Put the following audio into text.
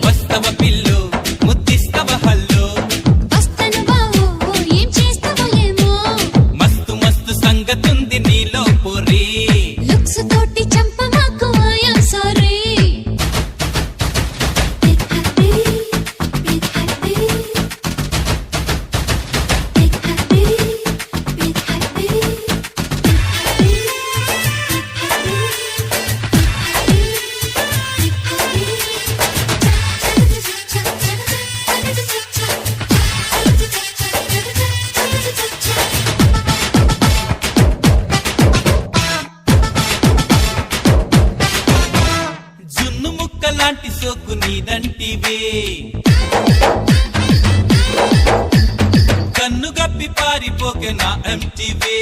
వస్తవ పిల్లు ముద్దిస్తవ హల్లు వస్తను బావో ఏం చేస్తావో ఏమో మస్తు మస్తు సంగతుంది నీలో పొరి లుక్స్ తోటి చంప మాకు ఐయామ్ సారీ జున్ను ముక్క లాంటి సోకు నీదంటివే కన్ను గప్పి పారిపోకే నా ఎంటివే